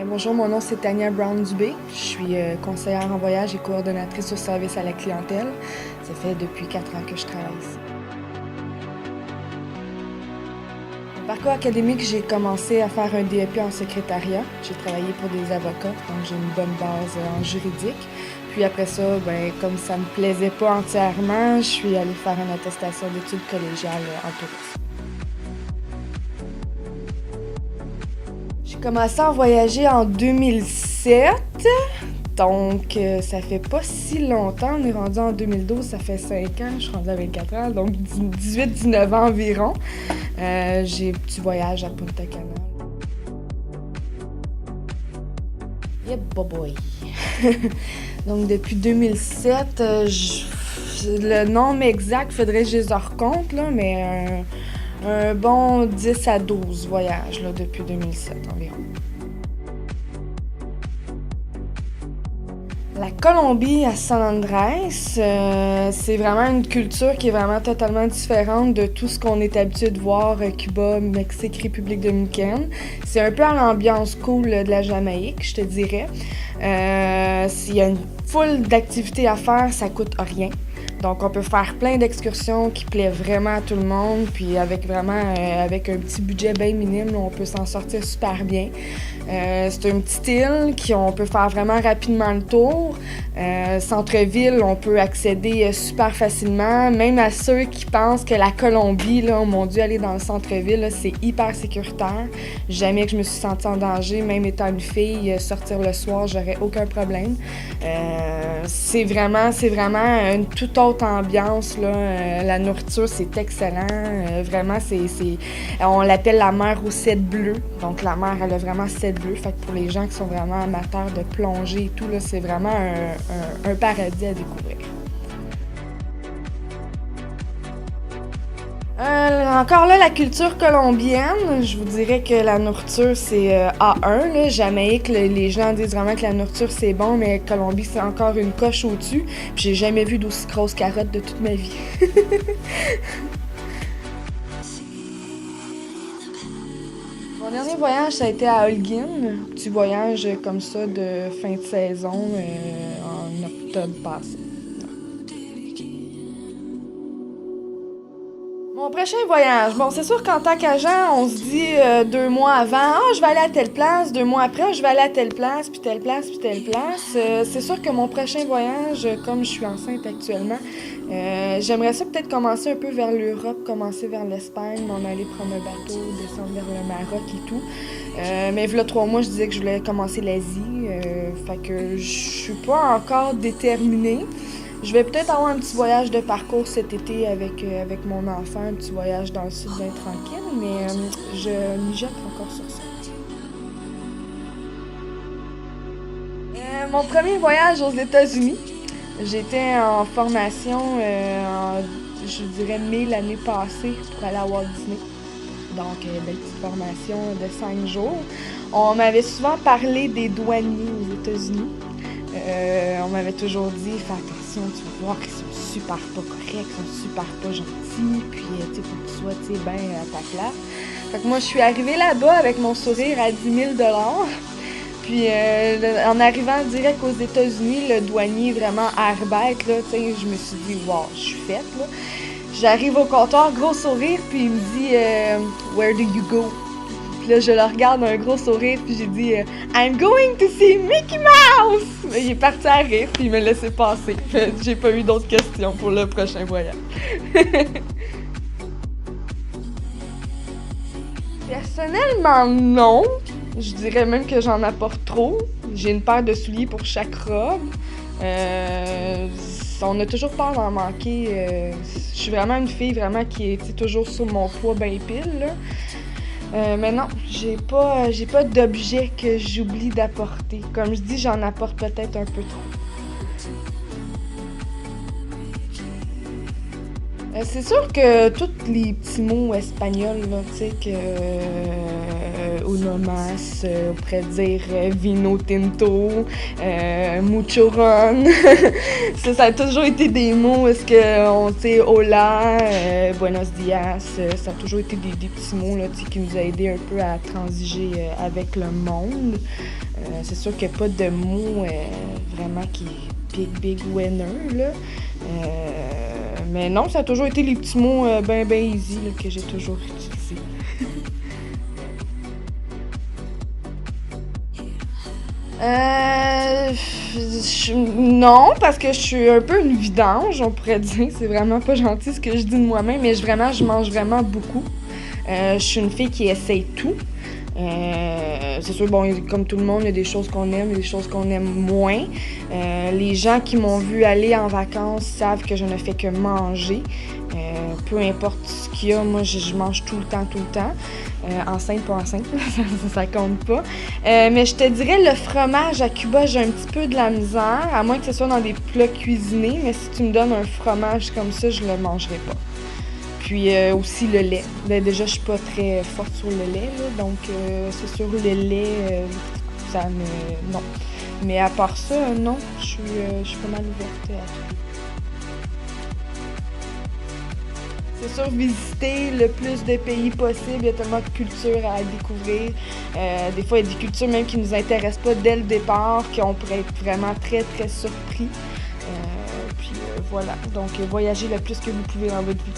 Bonjour, mon nom c'est Tania Brown-Dubé. Je suis conseillère en voyage et coordonnatrice au service à la clientèle. Ça fait depuis 4 ans que je travaille ici. Mon parcours académique, j'ai commencé à faire un DEP en secrétariat. J'ai travaillé pour des avocats, donc j'ai une bonne base en juridique. Puis après ça, comme ça me plaisait pas entièrement, je suis allée faire une attestation d'études collégiales en tourisme. J'ai commencé à voyager en 2007, donc ça fait pas si longtemps. On est rendu en 2012, ça fait 5 ans, je suis rendue à 24 ans, donc 18-19 ans environ. J'ai un petit voyage à Punta Cana. Yeah, boy. Donc depuis 2007, le nombre exact, faudrait que je les recompte, là, mais un bon 10 à 12 voyages là, depuis 2007 environ. La Colombie à San Andrés, c'est vraiment une culture qui est vraiment totalement différente de tout ce qu'on est habitué de voir Cuba, Mexique, République dominicaine. C'est un peu à l'ambiance cool de la Jamaïque, je te dirais. S'il y a une foule d'activités à faire, ça coûte rien. Donc, on peut faire plein d'excursions qui plaisent vraiment à tout le monde, puis avec un petit budget bien minime, là, on peut s'en sortir super bien. C'est une petite île on peut faire vraiment rapidement le tour. Centre-ville, on peut accéder super facilement, même à ceux qui pensent que la Colombie, là, oh mon Dieu, aller dans le centre-ville, là, c'est hyper sécuritaire. Jamais que je me suis sentie en danger, même étant une fille, sortir le soir, j'aurais aucun problème. C'est vraiment une toute autre ambiance, là. La nourriture, c'est excellent. Vraiment, on l'appelle la mer aux 7 bleus. Donc, la mer, elle a vraiment 7 bleus. Fait que pour les gens qui sont vraiment amateurs de plongée et tout, là, c'est vraiment un paradis à découvrir. Encore là, la culture colombienne, je vous dirais que la nourriture, c'est A1. Là. Jamaïque, les gens disent vraiment que la nourriture, c'est bon, mais Colombie, c'est encore une coche au-dessus. Puis j'ai jamais vu d'aussi grosses carottes de toute ma vie. Mon dernier voyage, ça a été à Holguín. Un petit voyage comme ça de fin de saison en octobre passé. Mon prochain voyage, bon, c'est sûr qu'en tant qu'agent, on se dit 2 mois avant, je vais aller à telle place, 2 mois après, je vais aller à telle place, puis telle place, puis telle place. C'est sûr que mon prochain voyage, comme je suis enceinte actuellement, j'aimerais ça peut-être commencer un peu vers l'Europe, commencer vers l'Espagne, m'en aller prendre un bateau, descendre vers le Maroc et tout. Mais voilà 3 mois, je disais que je voulais commencer l'Asie, fait que je suis pas encore déterminée. Je vais peut-être avoir un petit voyage de parcours cet été avec mon enfant, un petit voyage dans le sud bien tranquille, mais je mijote encore sur ça. Mon premier voyage aux États-Unis, j'étais en formation je dirais mai l'année passée pour aller à Walt Disney. Donc, belle petite formation de 5 jours. On m'avait souvent parlé des douaniers aux États-Unis. On m'avait toujours dit, fais attention, tu vas voir qu'ils sont super pas corrects, ils sont super pas gentils, puis tu sais, faut que tu sois, bien à ta place. Fait que moi, je suis arrivée là-bas avec mon sourire à 10 000 $. Puis en arrivant direct aux États-Unis, le douanier vraiment air-bête, là, tu sais, je me suis dit, wow, je suis faite, là. J'arrive au comptoir, gros sourire, puis il me dit, where do you go? Puis là, je le regarde, un gros sourire, puis j'ai dit « I'm going to see Mickey Mouse! » Il est parti à rire, puis il me laissait passer. J'ai pas eu d'autres questions pour le prochain voyage. Personnellement, non. Je dirais même que j'en apporte trop. J'ai une paire de souliers pour chaque robe. On a toujours peur d'en manquer. Je suis vraiment une fille vraiment qui est toujours sur mon poids bien pile, là. Mais non, j'ai pas d'objet que j'oublie d'apporter. Comme je dis, j'en apporte peut-être un peu trop. C'est sûr que tous les petits mots espagnols, là, tu sais, que uno más, on pourrait dire vino tinto, mucho ron. Ça a toujours été des mots, est-ce que on sait hola, buenos dias, ça a toujours été des petits mots là, tu sais, qui nous a aidés un peu à transiger avec le monde. C'est sûr qu'il n'y a pas de mots vraiment qui est big winner, là. Mais non, ça a toujours été les petits mots ben easy là, que j'ai toujours utilisés. Non, parce que je suis un peu une vidange, on pourrait dire. C'est vraiment pas gentil ce que je dis de moi-même, mais je mange vraiment beaucoup. Je suis une fille qui essaye tout. C'est sûr, bon, comme tout le monde, il y a des choses qu'on aime et des choses qu'on aime moins. Les gens qui m'ont vu aller en vacances savent que je ne fais que manger. Peu importe ce qu'il y a, moi, je mange tout le temps, tout le temps. Enceinte, pas enceinte, ça compte pas. Mais je te dirais, le fromage à Cuba, j'ai un petit peu de la misère, à moins que ce soit dans des plats cuisinés. Mais si tu me donnes un fromage comme ça, je le mangerai pas. Puis aussi le lait. Ben, déjà, je suis pas très forte sur le lait, là, donc c'est sûr, le lait, ça me... non. Mais à part ça, non, je suis pas mal ouverte à tout. C'est sûr, visiter le plus de pays possible, il y a tellement de cultures à découvrir. Des fois, il y a des cultures même qui nous intéressent pas dès le départ, qu'on pourrait être vraiment très, très surpris. Puis voilà, donc voyagez le plus que vous pouvez dans votre vie.